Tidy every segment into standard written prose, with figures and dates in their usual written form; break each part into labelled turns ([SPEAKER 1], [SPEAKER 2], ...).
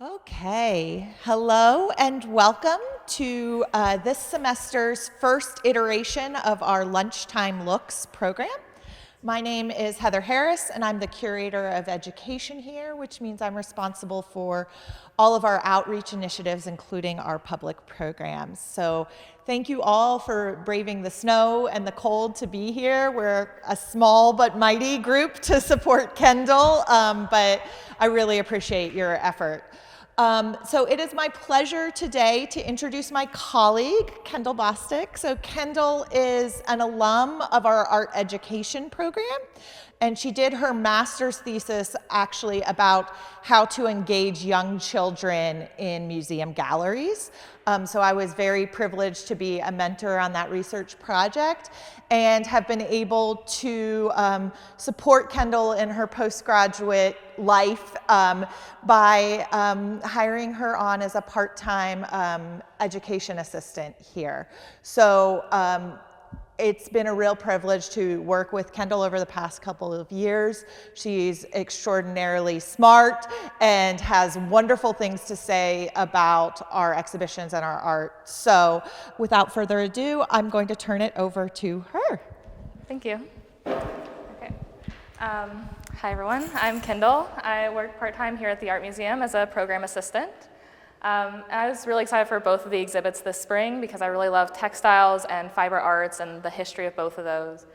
[SPEAKER 1] Okay, hello and welcome to this semester's first iteration of our Lunchtime Looks program. My name is Heather Harris and I'm the curator of education here, which means I'm responsible for all of our outreach initiatives, including our public programs. So thank you all for braving the snow and the cold to be here. We're a small but mighty group to support Kendyl, but I really appreciate your effort. So it is my pleasure today to introduce my colleague, Kendyl Bostic. So Kendyl is an alum of our art education program, and she did her master's thesis actually about how to engage young children in museum galleries. So I was very privileged to be a mentor on that research project and have been able to support Kendyl in her postgraduate life by hiring her on as a part-time education assistant here. So it's been a real privilege to work with Kendyl over the past couple of years. She's extraordinarily smart and has wonderful things to say about our exhibitions and our art. So without further ado, I'm going to turn it over to her.
[SPEAKER 2] Thank you. Okay. Hi everyone, I'm Kendyl. I work part-time here at the Art Museum as a program assistant. I was really excited for both of the exhibits this spring because I really love textiles and fiber arts and the history of both of those.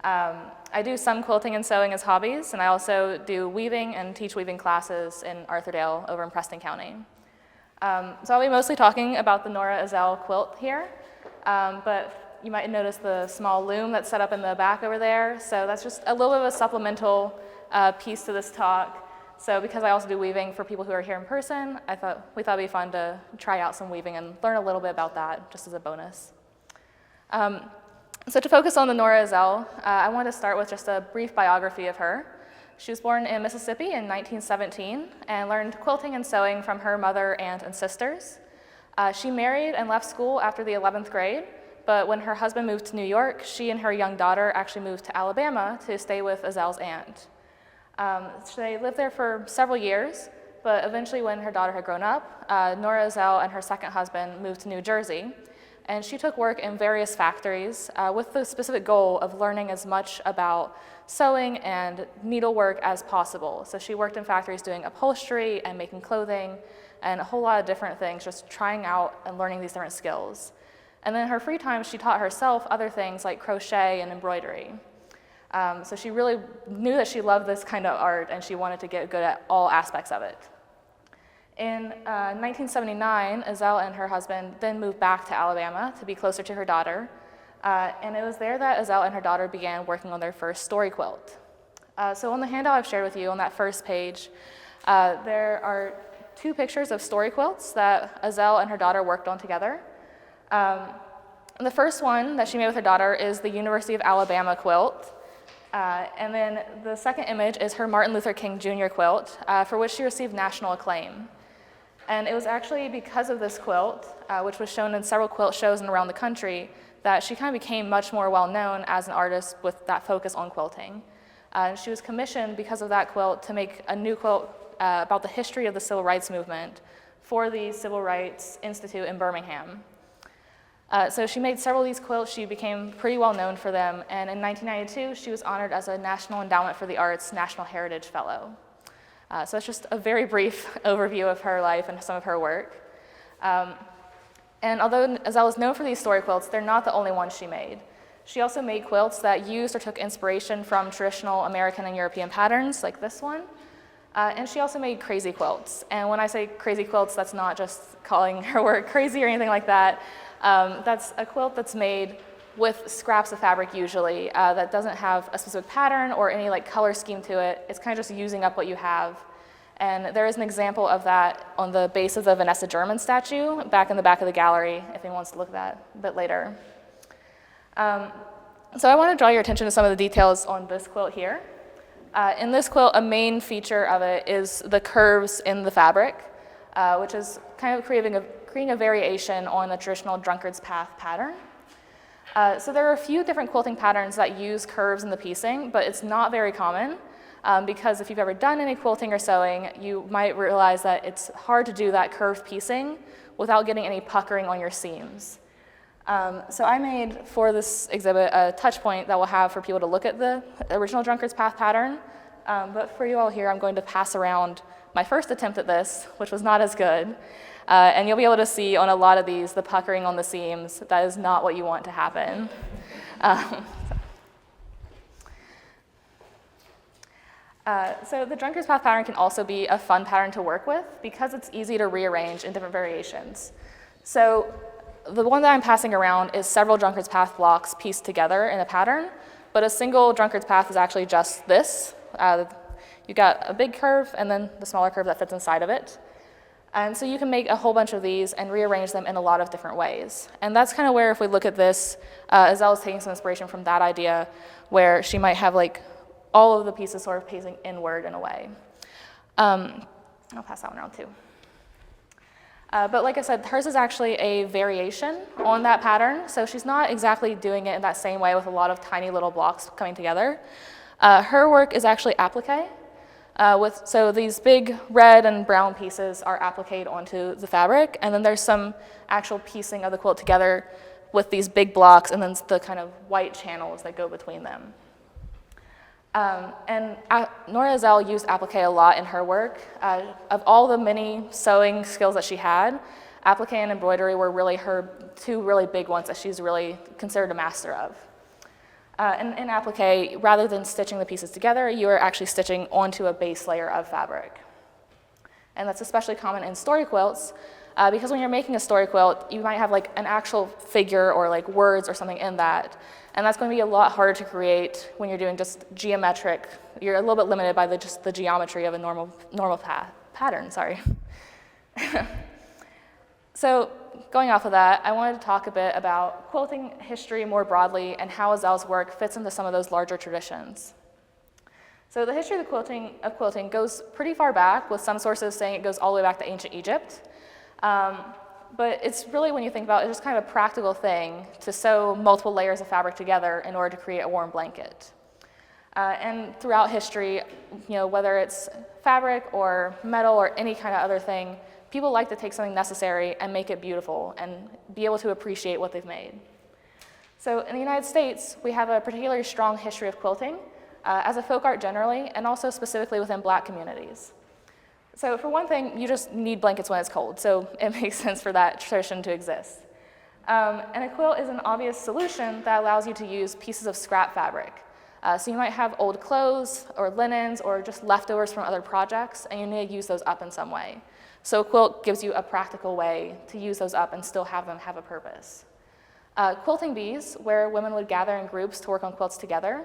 [SPEAKER 2] I do some quilting and sewing as hobbies, and I also do weaving and teach weaving classes in Arthurdale over in Preston County. So I'll be mostly talking about the Nora Ezell quilt here, but you might notice the small loom that's set up in the back over there. So that's just a little bit of a supplemental piece to this talk. So because I also do weaving for people who are here in person, we thought it'd be fun to try out some weaving and learn a little bit about that just as a bonus. So to focus on the Nora Ezell, I wanted to start with just a brief biography of her. She was born in Mississippi in 1917 and learned quilting and sewing from her mother, aunt, and sisters. She married and left school after the 11th grade, but when her husband moved to New York, she and her young daughter actually moved to Alabama to stay with Ezell's aunt. They lived there for several years, but eventually when her daughter had grown up, Nora Ezell and her second husband moved to New Jersey, and she took work in various factories with the specific goal of learning as much about sewing and needlework as possible. So she worked in factories doing upholstery and making clothing and a whole lot of different things, just trying out and learning these different skills. And then in her free time, she taught herself other things like crochet and embroidery. So she really knew that she loved this kind of art and she wanted to get good at all aspects of it. In 1979, Ezell and her husband then moved back to Alabama to be closer to her daughter. And it was there that Ezell and her daughter began working on their first story quilt. So on the handout I've shared with you on that first page, there are two pictures of story quilts that Ezell and her daughter worked on together. The first one that she made with her daughter is the University of Alabama quilt. And then the second image is her Martin Luther King Jr. quilt, for which she received national acclaim. And it was actually because of this quilt, which was shown in several quilt shows and around the country, that she kind of became much more well-known as an artist with that focus on quilting. She was commissioned because of that quilt to make a new quilt about the history of the civil rights movement for the Civil Rights Institute in Birmingham. So she made several of these quilts. She became pretty well known for them, and in 1992 she was honored as a National Endowment for the Arts National Heritage Fellow. So that's just a very brief overview of her life and some of her work. And although Ezell is known for these story quilts, they're not the only ones she made. She also made quilts that used or took inspiration from traditional American and European patterns, like this one. And she also made crazy quilts. And when I say crazy quilts, that's not just calling her work crazy or anything like that. That's a quilt that's made with scraps of fabric usually that doesn't have a specific pattern or any like color scheme to it. It's kind of just using up what you have. And there is an example of that on the base of the Vanessa German statue back in the back of the gallery if anyone wants to look at that a bit later. So I want to draw your attention to some of the details on this quilt here. In this quilt, a main feature of it is the curves in the fabric, which is kind of creating a variation on the traditional drunkard's path pattern. So there are a few different quilting patterns that use curves in the piecing, but it's not very common. because if you've ever done any quilting or sewing, you might realize that it's hard to do that curved piecing without getting any puckering on your seams. So I made, for this exhibit, a touch point that we'll have for people to look at the original Drunkard's Path pattern. But for you all here, I'm going to pass around my first attempt at this, which was not as good. And you'll be able to see on a lot of these, the puckering on the seams. That is not what you want to happen. So the Drunkard's Path pattern can also be a fun pattern to work with because it's easy to rearrange in different variations. So the one that I'm passing around is several Drunkard's Path blocks pieced together in a pattern, but a single Drunkard's Path is actually just this. You've got a big curve and then the smaller curve that fits inside of it. And so you can make a whole bunch of these and rearrange them in a lot of different ways. And that's kind of where, if we look at this, Azelle is taking some inspiration from that idea where she might have like all of the pieces sort of facing inward in a way. I'll pass that one around too. But like I said, hers is actually a variation on that pattern. So she's not exactly doing it in that same way with a lot of tiny little blocks coming together. Her work is actually applique. So these big red and brown pieces are appliqued onto the fabric, and then there's some actual piecing of the quilt together with these big blocks and then the kind of white channels that go between them. And Nora Azelle used applique a lot in her work. Of all the many sewing skills that she had, applique and embroidery were really her two really big ones that she's really considered a master of. And in applique, rather than stitching the pieces together, you are actually stitching onto a base layer of fabric. And that's especially common in story quilts, because when you're making a story quilt, you might have like an actual figure or like words or something in that. And that's going to be a lot harder to create when you're doing just geometric. You're a little bit limited by just the geometry of a normal pattern, sorry. So going off of that, I wanted to talk a bit about quilting history more broadly and how Azelle's work fits into some of those larger traditions. So the history of quilting goes pretty far back, with some sources saying it goes all the way back to ancient Egypt. But it's really, when you think about it, it's just kind of a practical thing to sew multiple layers of fabric together in order to create a warm blanket. And throughout history, whether it's fabric or metal or any kind of other thing, people like to take something necessary and make it beautiful and be able to appreciate what they've made. So in the United States, we have a particularly strong history of quilting as a folk art generally, and also specifically within Black communities. So for one thing, you just need blankets when it's cold, so it makes sense for that tradition to exist. And a quilt is an obvious solution that allows you to use pieces of scrap fabric. So you might have old clothes or linens or just leftovers from other projects, and you need to use those up in some way. So a quilt gives you a practical way to use those up and still have them have a purpose. Quilting bees, where women would gather in groups to work on quilts together,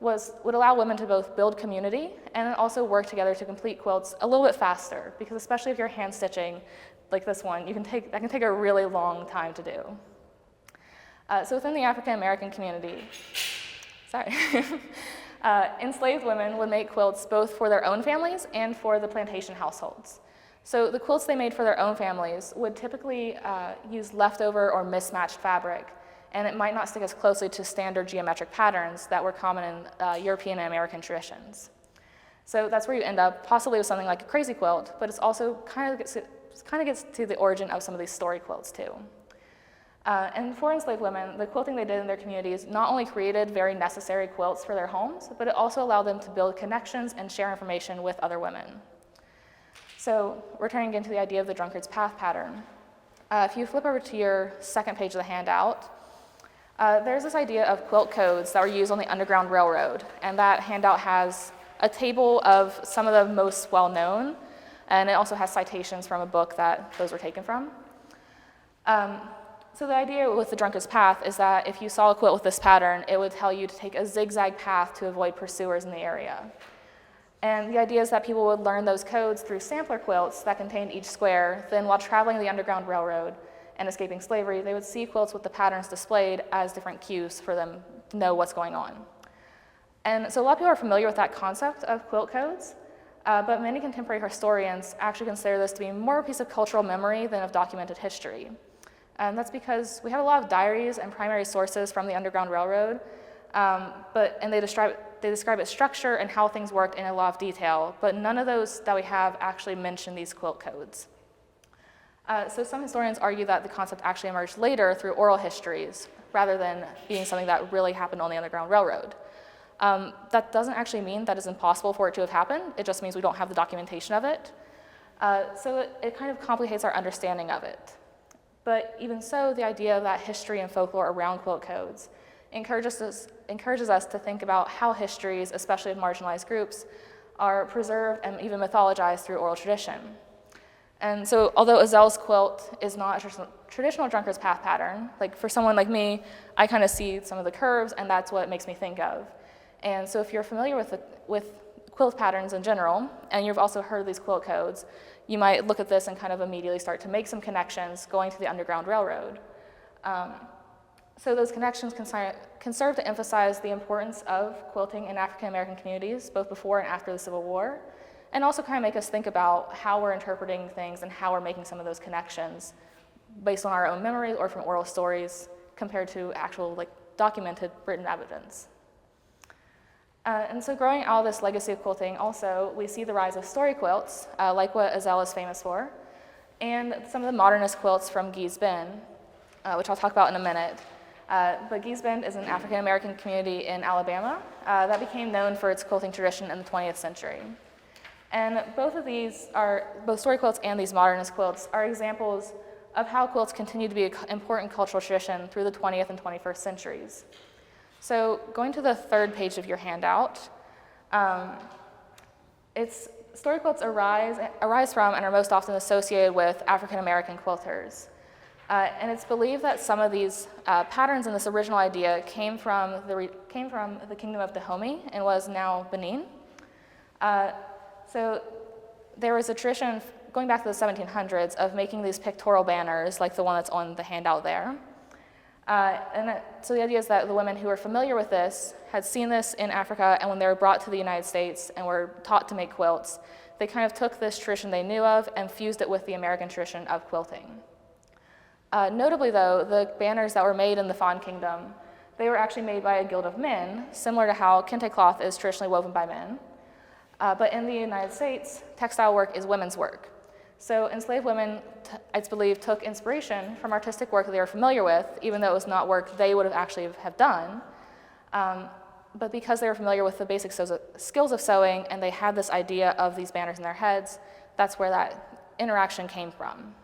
[SPEAKER 2] would allow women to both build community and also work together to complete quilts a little bit faster, because especially if you're hand stitching like this one, that can take a really long time to do. So within the African American community, enslaved women would make quilts both for their own families and for the plantation households. So the quilts they made for their own families would typically use leftover or mismatched fabric, and it might not stick as closely to standard geometric patterns that were common in European and American traditions. So that's where you end up possibly with something like a crazy quilt, but it's also kind of gets to the origin of some of these story quilts too. And for enslaved women, the quilting they did in their communities not only created very necessary quilts for their homes, but it also allowed them to build connections and share information with other women. So returning again to the idea of the Drunkard's Path pattern, if you flip over to your second page of the handout, there's this idea of quilt codes that were used on the Underground Railroad, and that handout has a table of some of the most well-known, and it also has citations from a book that those were taken from. So the idea with the Drunkard's Path is that if you saw a quilt with this pattern, it would tell you to take a zigzag path to avoid pursuers in the area. And the idea is that people would learn those codes through sampler quilts that contained each square. Then while traveling the Underground Railroad and escaping slavery, they would see quilts with the patterns displayed as different cues for them to know what's going on. And so a lot of people are familiar with that concept of quilt codes, but many contemporary historians actually consider this to be more a piece of cultural memory than of documented history. And that's because we have a lot of diaries and primary sources from the Underground Railroad, and they describe describe its structure and how things worked in a lot of detail, but none of those that we have actually mention these quilt codes. So some historians argue that the concept actually emerged later through oral histories, rather than being something that really happened on the Underground Railroad. That doesn't actually mean that it's impossible for it to have happened. It just means we don't have the documentation of it. So it kind of complicates our understanding of it. But even so, the idea of that history and folklore around quilt codes encourages us to think about how histories, especially of marginalized groups, are preserved and even mythologized through oral tradition. And so although Azel's quilt is not a traditional drunkard's path pattern, like for someone like me, I kind of see some of the curves, and that's what it makes me think of. And so if you're familiar with quilt patterns in general, and you've also heard these quilt codes, you might look at this and kind of immediately start to make some connections going to the Underground Railroad. So those connections can serve to emphasize the importance of quilting in African American communities, both before and after the Civil War, and also kind of make us think about how we're interpreting things and how we're making some of those connections based on our own memories or from oral stories compared to actual documented written evidence. And so growing out of this legacy of quilting also, we see the rise of story quilts, like what Azel is famous for, and some of the modernist quilts from Gee's Bend, which I'll talk about in a minute. But Gee's Bend is an African American community in Alabama that became known for its quilting tradition in the 20th century. And both story quilts and these modernist quilts are examples of how quilts continue to be an important cultural tradition through the 20th and 21st centuries. So going to the third page of your handout, story quilts arise from and are most often associated with African American quilters. And it's believed that some of these patterns in this original idea came from the kingdom of Dahomey and was now Benin. So there was a tradition going back to the 1700s of making these pictorial banners like the one that's on the handout there. So the idea is that the women who were familiar with this had seen this in Africa, and when they were brought to the United States and were taught to make quilts, they kind of took this tradition they knew of and fused it with the American tradition of quilting. Notably though, the banners that were made in the Fawn Kingdom, they were actually made by a guild of men, similar to how kente cloth is traditionally woven by men. But in the United States, textile work is women's work. So enslaved women, it's believed, took inspiration from artistic work that they were familiar with, even though it was not work they would have actually have done. But because they were familiar with the basic skills of sewing and they had this idea of these banners in their heads, that's where that interaction came from.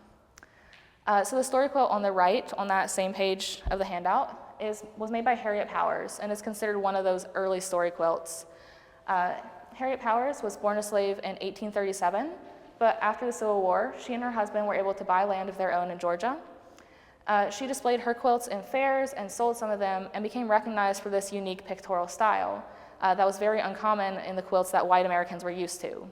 [SPEAKER 2] So the story quilt on the right, on that same page of the handout, was made by Harriet Powers and is considered one of those early story quilts. Harriet Powers was born a slave in 1837, but after the Civil War, she and her husband were able to buy land of their own in Georgia. She displayed her quilts in fairs and sold some of them and became recognized for this unique pictorial style that was very uncommon in the quilts that white Americans were used to.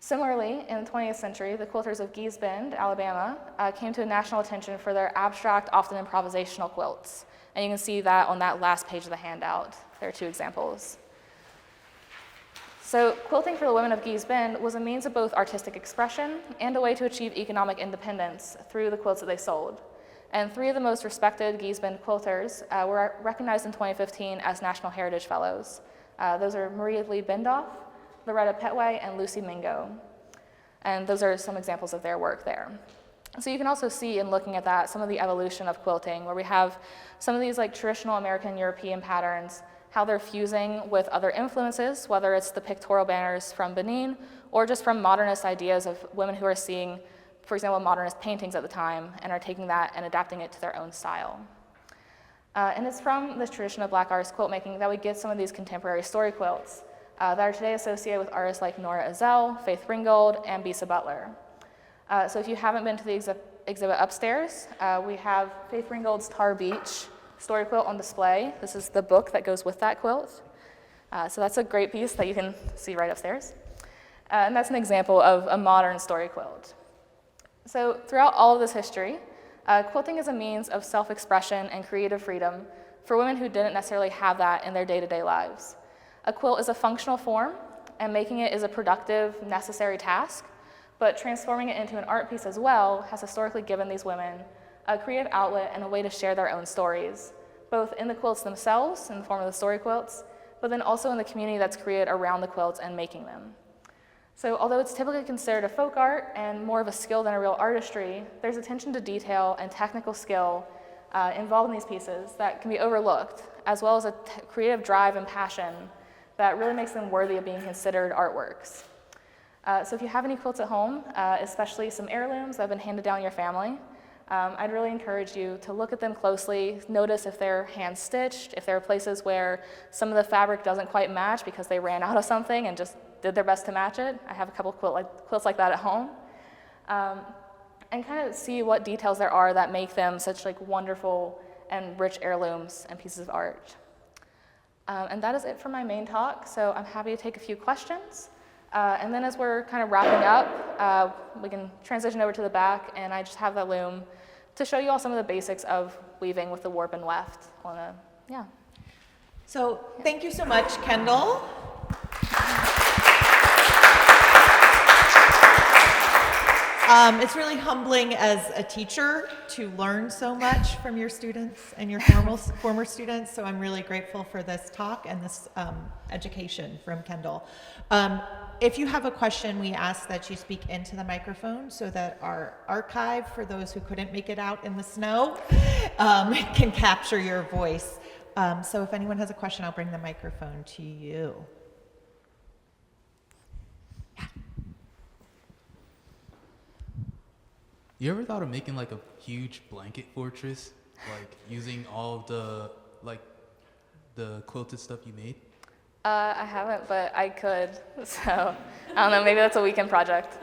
[SPEAKER 2] Similarly, in the 20th century, the quilters of Gee's Bend, Alabama, came to national attention for their abstract, often improvisational quilts. And you can see that on that last page of the handout. There are two examples. So quilting for the women of Gee's Bend was a means of both artistic expression and a way to achieve economic independence through the quilts that they sold. And three of the most respected Gee's Bend quilters were recognized in 2015 as National Heritage Fellows. Those are Maria Lee Bendoff, Loretta Petway, and Lucy Mingo. And those are some examples of their work there. So you can also see in looking at that some of the evolution of quilting, where we have some of these traditional American European patterns, how they're fusing with other influences, whether it's the pictorial banners from Benin or just from modernist ideas of women who are seeing, for example, modernist paintings at the time and are taking that and adapting it to their own style. And it's from this tradition of Black artist quilt making that we get some of these contemporary story quilts that are today associated with artists like Nora Azel, Faith Ringgold, and Bisa Butler. So if you haven't been to the exhibit upstairs, we have Faith Ringgold's Tar Beach story quilt on display. This is the book that goes with that quilt. So that's a great piece that you can see right upstairs. And that's an example of a modern story quilt. So throughout all of this history, quilting is a means of self-expression and creative freedom for women who didn't necessarily have that in their day-to-day lives. A quilt is a functional form, and making it is a productive, necessary task, but transforming it into an art piece as well has historically given these women a creative outlet and a way to share their own stories, both in the quilts themselves in the form of the story quilts, but then also in the community that's created around the quilts and making them. So although it's typically considered a folk art and more of a skill than a real artistry, there's attention to detail and technical skill involved in these pieces that can be overlooked, as well as a creative drive and passion that really makes them worthy of being considered artworks. So if you have any quilts at home, especially some heirlooms that have been handed down in your family, I'd really encourage you to look at them closely, notice if they're hand-stitched, if there are places where some of the fabric doesn't quite match because they ran out of something and just did their best to match it. I have a couple quilts like that at home. And kind of see what details there are that make them such like wonderful and rich heirlooms and pieces of art. And that is it for my main talk, so I'm happy to take a few questions. And then as we're kind of wrapping up, we can transition over to the back, and I just have the loom to show you all some of the basics of weaving with the warp and weft.
[SPEAKER 1] So thank you so much, Kendyl. It's really humbling as a teacher to learn so much from your students and your former students, so I'm really grateful for this talk and this education from Kendyl. If you have a question, we ask that you speak into the microphone so that our archive, for those who couldn't make it out in the snow, can capture your voice. So if anyone has a question, I'll bring the microphone to you.
[SPEAKER 3] You ever thought of making like a huge blanket fortress, like using all of the quilted stuff you made?
[SPEAKER 2] I haven't, but I could. So I don't know, maybe that's a weekend project.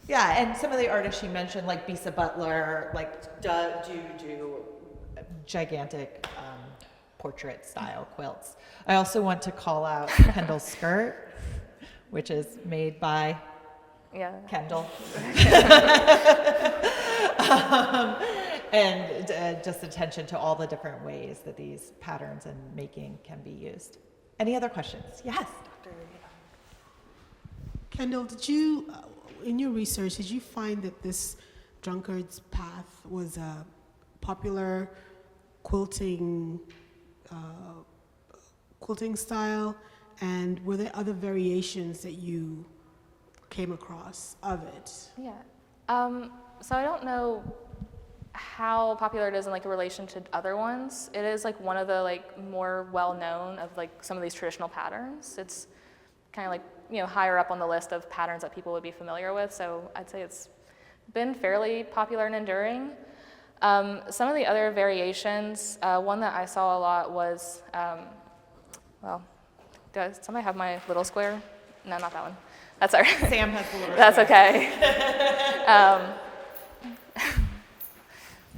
[SPEAKER 1] Yeah, and some of the artists she mentioned, like Bisa Butler, like do gigantic portrait style quilts. I also want to call out Kendyl's skirt, which is made by Kendyl. And just attention to all the different ways that these patterns and making can be used. Any other questions? Yes, Dr.
[SPEAKER 4] Kendyl, did you, in your research, did you find that this drunkard's path was a popular quilting style, and were there other variations that you came across of it?
[SPEAKER 2] Yeah. So I don't know how popular it is in like relation to other ones. It is like one of the like more well-known of like some of these traditional patterns. It's kind of like, you know, higher up on the list of patterns that people would be familiar with. So I'd say it's been fairly popular and enduring. Some of the other variations, one that I saw a lot was, does somebody have my little square? No, not that one. That's all right.
[SPEAKER 1] Sam has the little
[SPEAKER 2] That's
[SPEAKER 1] square.
[SPEAKER 2] okay.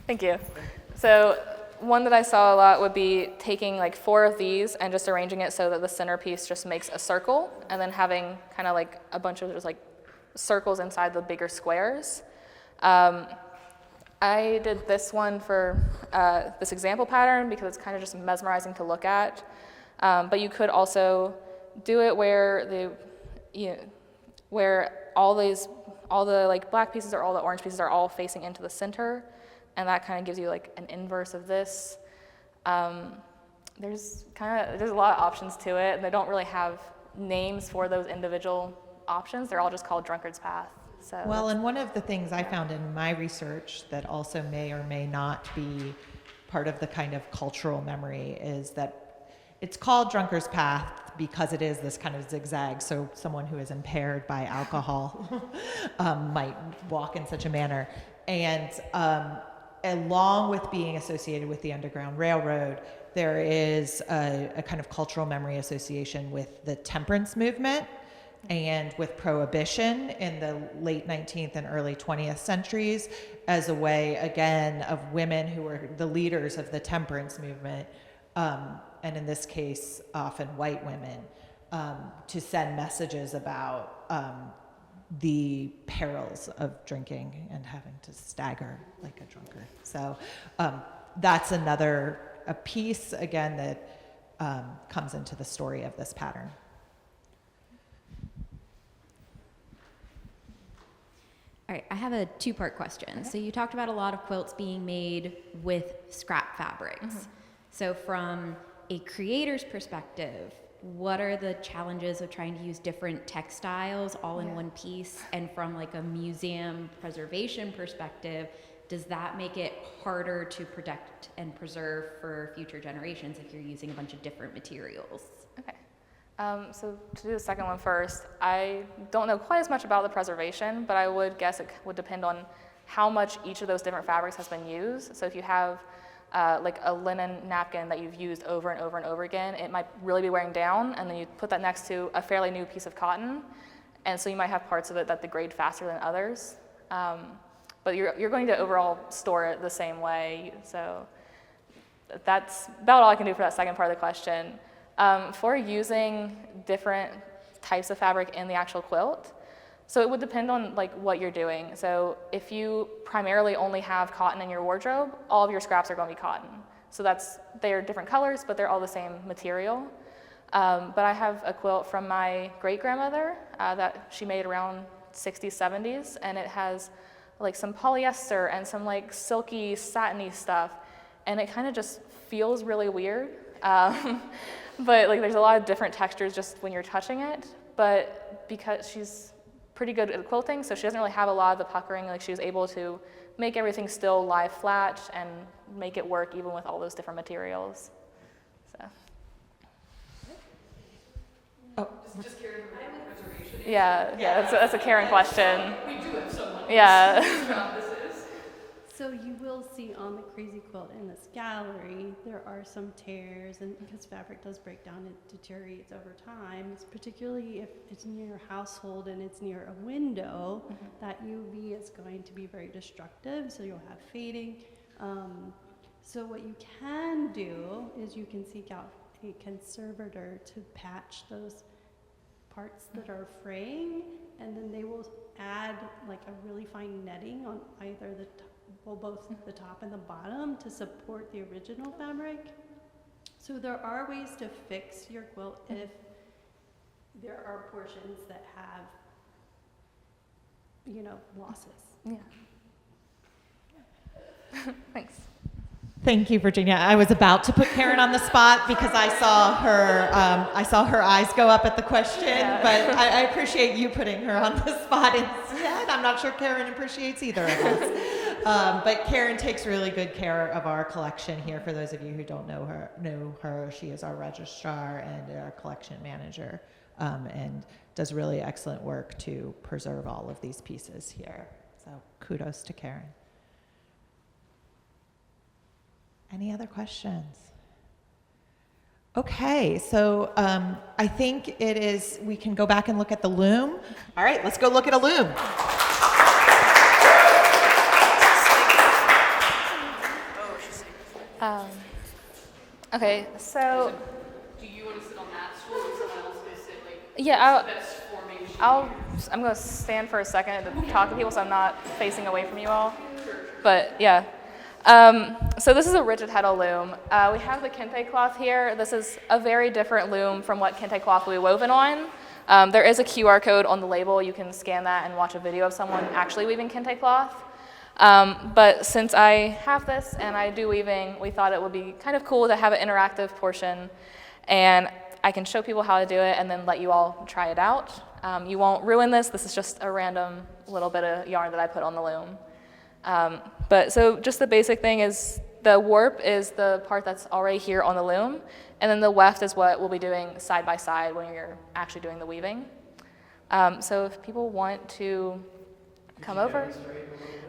[SPEAKER 2] Thank you. So one that I saw a lot would be taking like 4 of these and just arranging it so that the centerpiece just makes a circle, and then having kind of like a bunch of just like circles inside the bigger squares. I did this one for this example pattern because it's kind of just mesmerizing to look at. But you could also do it where where all the like black pieces or all the orange pieces are all facing into the center, and that kind of gives you like an inverse of this. There's a lot of options to it, and they don't really have names for those individual options. They're all just called drunkard's path. So
[SPEAKER 1] well, and one of the things I found in my research that also may or may not be part of the kind of cultural memory is that it's called drunkard's path because it is this kind of zigzag, so someone who is impaired by alcohol might walk in such a manner. And along with being associated with the Underground Railroad, there is a kind of cultural memory association with the temperance movement and with prohibition in the late 19th and early 20th centuries as a way, again, of women who were the leaders of the temperance movement, and in this case, often white women, to send messages about the perils of drinking and having to stagger like a drunkard. So that's a piece, again, that comes into the story of this pattern.
[SPEAKER 5] All right, I have a 2-part question. So you talked about a lot of quilts being made with scrap fabrics. Mm-hmm. So from a creator's perspective, what are the challenges of trying to use different textiles all in one piece? And from like a museum preservation perspective, does that make it harder to protect and preserve for future generations if you're using a bunch of different materials?
[SPEAKER 2] Okay. So to do the second one first, I don't know quite as much about the preservation, but I would guess it would depend on how much each of those different fabrics has been used. So if you have like a linen napkin that you've used over and over and over again, it might really be wearing down, and then you put that next to a fairly new piece of cotton, and so you might have parts of it that degrade faster than others. But you're going to overall store it the same way. So that's about all I can do for that second part of the question. For using different types of fabric in the actual quilt, so it would depend on like what you're doing. So if you primarily only have cotton in your wardrobe, all of your scraps are going to be cotton. So they're different colors, but they're all the same material. But I have a quilt from my great-grandmother that she made around 60s, 70s, and it has like some polyester and some like silky, satiny stuff, and it kind of just feels really weird. But like there's a lot of different textures just when you're touching it, but because she's pretty good at quilting, so she doesn't really have a lot of the puckering. Like she was able to make everything still lie flat and make it work even with all those different materials. So.
[SPEAKER 1] Oh.
[SPEAKER 6] Just curious about preservation.
[SPEAKER 2] Yeah, that's a Karen question.
[SPEAKER 6] We do have someone.
[SPEAKER 2] Yeah.
[SPEAKER 6] Whose job this is.
[SPEAKER 7] So you will see on the Crazy Quilt in this gallery, there are some tears, and because fabric does break down, it deteriorates over time. It's particularly if it's near your household and it's near a window, that UV is going to be very destructive, so you'll have fading. So what you can do is you can seek out a conservator to patch those parts that are fraying, and then they will add like a really fine netting on either both the top and the bottom to support the original fabric. So there are ways to fix your quilt if there are portions that have, losses.
[SPEAKER 2] Yeah. Thanks.
[SPEAKER 1] Thank you, Virginia. I was about to put Karen on the spot because I saw her eyes go up at the question, but I appreciate you putting her on the spot instead. I'm not sure Karen appreciates either of us. But Karen takes really good care of our collection here. For those of you who don't know her, she is our registrar and our collection manager, and does really excellent work to preserve all of these pieces here. So kudos to Karen. Any other questions? Okay, so I think we can go back and look at the loom. All right, let's go look at a loom.
[SPEAKER 2] Okay, so.
[SPEAKER 6] Do you want to sit on that stool or someone else going to sit like
[SPEAKER 2] Yeah,
[SPEAKER 6] the best formation?
[SPEAKER 2] I'm going to stand for a second to talk to people so I'm not facing away from you all. But yeah. So this is a rigid heddle loom. We have the kente cloth here. This is a very different loom from what kente cloth will be woven on. There is a QR code on the label. You can scan that and watch a video of someone actually weaving kente cloth. But since I have this and I do weaving, we thought it would be kind of cool to have an interactive portion, and I can show people how to do it and then let you all try it out. You won't ruin this. This is just a random little bit of yarn that I put on the loom. But so just the basic thing is the warp is the part that's already here on the loom, and then the weft is what we'll be doing side by side when you're actually doing the weaving. So if people want to come over.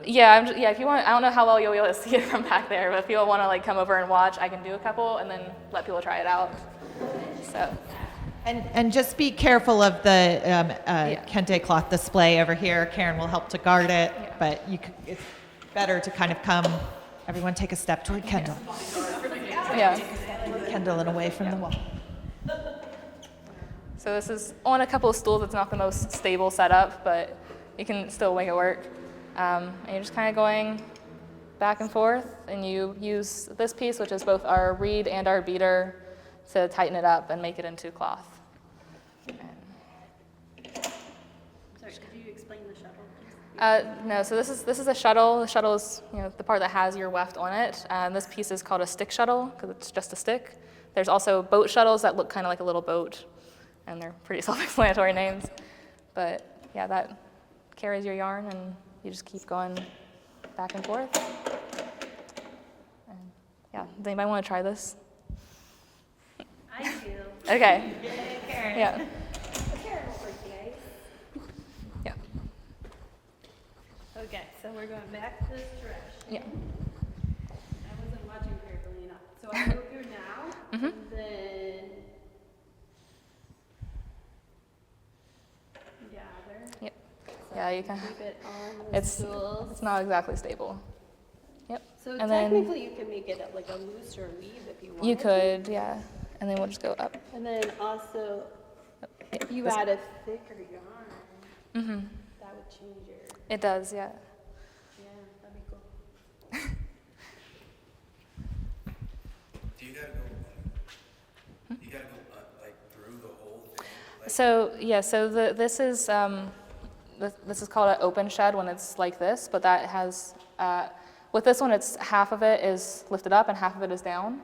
[SPEAKER 2] Yeah, if you want, I don't know how well you'll be able to see it from back there, but if people want to like come over and watch, I can do a couple and then let people try it out. So.
[SPEAKER 1] And just be careful of the kente cloth display over here. Karen will help to guard it, but it's better to kind of come. Everyone take a step toward Kendyl.
[SPEAKER 2] Yeah.
[SPEAKER 1] Kendyl and away from the wall.
[SPEAKER 2] So this is on a couple of stools. It's not the most stable setup, but you can still make it work. And you're just kind of going back and forth, and you use this piece, which is both our reed and our beater, to tighten it up and make it into cloth.
[SPEAKER 7] Sorry, could you explain the shuttle, please?
[SPEAKER 2] No, so this is a shuttle. The shuttle is the part that has your weft on it. This piece is called a stick shuttle because it's just a stick. There's also boat shuttles that look kind of like a little boat, and they're pretty self-explanatory names. But yeah, that carries your yarn, and you just keep going back and forth. And yeah, does anybody want to try this?
[SPEAKER 7] I do.
[SPEAKER 2] Okay.
[SPEAKER 7] Karen.
[SPEAKER 2] Yeah.
[SPEAKER 7] Karen will work today.
[SPEAKER 2] Yeah.
[SPEAKER 7] Okay, so we're going back this direction.
[SPEAKER 2] Yeah.
[SPEAKER 7] I wasn't watching carefully enough. So I go through now, and then gather.
[SPEAKER 2] Yep. Yeah, you can.
[SPEAKER 7] Keep it on the
[SPEAKER 2] It's
[SPEAKER 7] stools.
[SPEAKER 2] not exactly stable. Yep.
[SPEAKER 7] So
[SPEAKER 2] and then
[SPEAKER 7] technically, you can make it like a looser weave if you want.
[SPEAKER 2] you could, yeah. And then we'll just go up.
[SPEAKER 7] And then also,
[SPEAKER 2] Yeah,
[SPEAKER 7] if you
[SPEAKER 2] this-
[SPEAKER 7] add a thicker yarn, that would change your.
[SPEAKER 2] It does, yeah.
[SPEAKER 7] Yeah, that'd be cool.
[SPEAKER 8] Do you gotta go, you gotta go like through the whole thing? Like,
[SPEAKER 2] So yeah, so this is called an open shed when it's like this, but that has with this one, it's half of it is lifted up and half of it is down,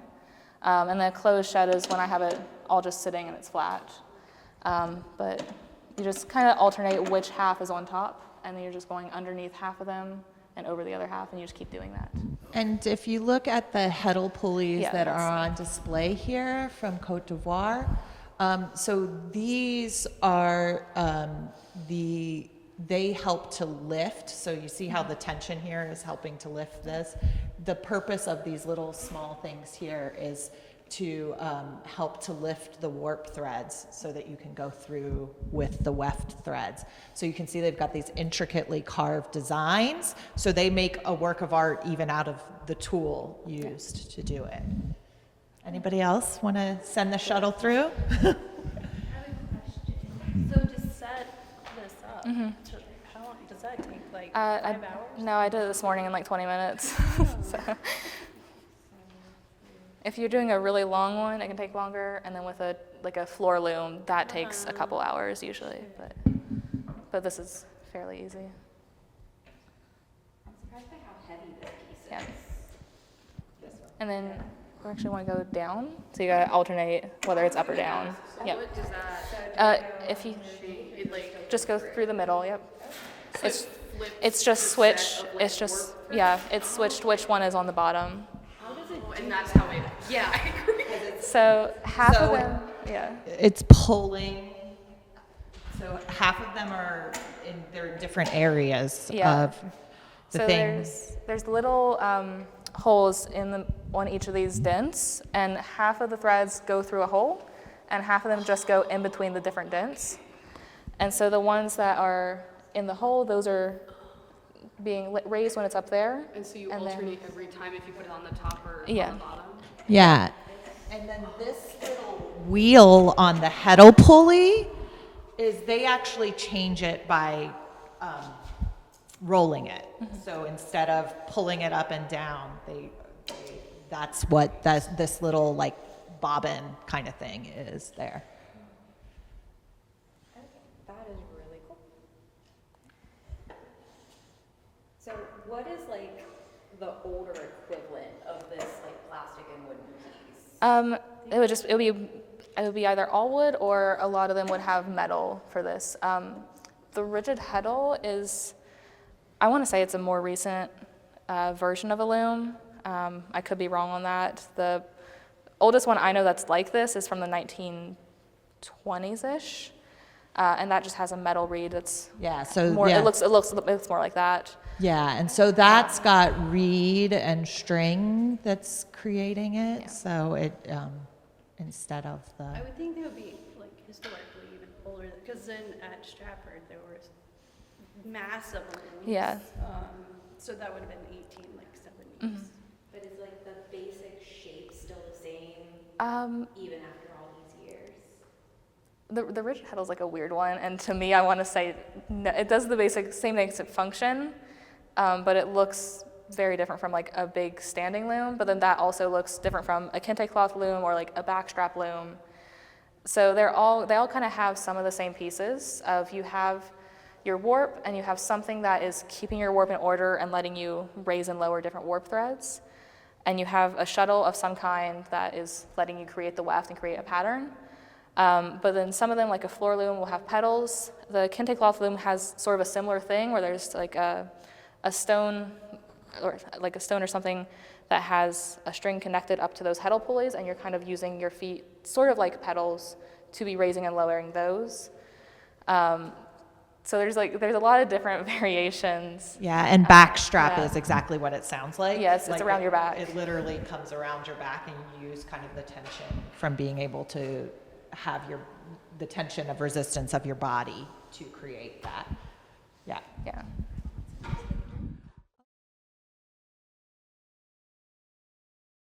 [SPEAKER 2] and the closed shed is when I have it all just sitting and it's flat. But you just kind of alternate which half is on top, and then you're just going underneath half of them and over the other half, and you just keep doing that.
[SPEAKER 1] And if you look at the heddle pulleys
[SPEAKER 2] Yeah,
[SPEAKER 1] that are
[SPEAKER 2] that's-
[SPEAKER 1] on display here from Cote d'Ivoire, so these are they help to lift. So you see how the tension here is helping to lift this. The purpose of these little small things here is to help to lift the warp threads so that you can go through with the weft threads. So you can see they've got these intricately carved designs. So they make a work of art even out of the tool used to do it. Anybody else want to send the shuttle through?
[SPEAKER 7] I have a question. So to set this up, how long does that take? Like 5 hours?
[SPEAKER 2] No, I did it this morning in like 20 minutes. So, if you're doing a really long one, it can take longer, and then with a floor loom, that takes a couple hours usually. But this is fairly easy.
[SPEAKER 5] I'm surprised by how heavy this piece
[SPEAKER 2] Yeah.
[SPEAKER 5] is.
[SPEAKER 2] And then we actually want to go down, so you gotta alternate whether it's up or down. Yep.
[SPEAKER 6] What does that
[SPEAKER 2] If you
[SPEAKER 6] shape? It like
[SPEAKER 2] just go through the middle, yep. It's
[SPEAKER 6] flip
[SPEAKER 2] it's just
[SPEAKER 6] the set
[SPEAKER 2] switch.
[SPEAKER 6] of, like,
[SPEAKER 2] It's just
[SPEAKER 6] warp?
[SPEAKER 2] yeah. It's switched which one is on the bottom.
[SPEAKER 6] and that's how it. Yeah, I agree.
[SPEAKER 2] So half
[SPEAKER 1] So
[SPEAKER 2] of them, yeah.
[SPEAKER 1] It's pulling. So half of them are they're in different areas
[SPEAKER 2] Yeah.
[SPEAKER 1] of the
[SPEAKER 2] So
[SPEAKER 1] thing.
[SPEAKER 2] there's little holes on each of these dents, and half of the threads go through a hole, and half of them just go in between the different dents. And so the ones that are in the hole, those are being raised when it's up there.
[SPEAKER 6] And so you
[SPEAKER 2] And then-
[SPEAKER 6] alternate every time if you put it on the top or
[SPEAKER 2] Yeah.
[SPEAKER 6] on the bottom.
[SPEAKER 1] Yeah. And then this little wheel on the heddle pulley is they actually change it by rolling it. So instead of pulling it up and down, that's what this little like bobbin kind of thing is there.
[SPEAKER 5] That is really cool. So what is like the older equivalent of this like plastic and wooden piece?
[SPEAKER 2] It would be either all wood, or a lot of them would have metal for this. The rigid heddle is, I want to say it's a more recent version of a loom. I could be wrong on that. The oldest one I know that's like this is from the 1920s-ish, and that just has a metal reed that's
[SPEAKER 1] Yeah, so
[SPEAKER 2] more.
[SPEAKER 1] yeah.
[SPEAKER 2] It looks more like that.
[SPEAKER 1] Yeah, and so that's got reed and string that's creating it.
[SPEAKER 2] Yeah.
[SPEAKER 1] So it instead of the
[SPEAKER 7] I would think they would be like historically even older, because then at Stratford there was massive looms.
[SPEAKER 2] Yeah.
[SPEAKER 7] So that would have been 1870s.
[SPEAKER 5] But is like the basic shape still the same even after all these years?
[SPEAKER 2] The rigid heddle is like a weird one, and to me, I want to say no, it does the same basic function, but it looks very different from like a big standing loom. But then that also looks different from a kente cloth loom or like a backstrap loom. So they all kind of have some of the same pieces. Of you have your warp, and you have something that is keeping your warp in order and letting you raise and lower different warp threads. and you have a shuttle of some kind that is letting you create the weft and create a pattern. But then some of them, like a floor loom, will have pedals. The kente cloth loom has sort of a similar thing where there's like a stone or something that has a string connected up to those heddle pulleys, and you're kind of using your feet sort of like pedals to be raising and lowering those. So there's a lot of different variations.
[SPEAKER 1] Yeah, and back strap
[SPEAKER 2] Yeah.
[SPEAKER 1] is exactly what it sounds like.
[SPEAKER 2] Yes, it's around your back.
[SPEAKER 1] It literally comes around your back, and you use kind of the tension from being able to have the tension of resistance of your body to create that. Yeah.
[SPEAKER 2] Yeah.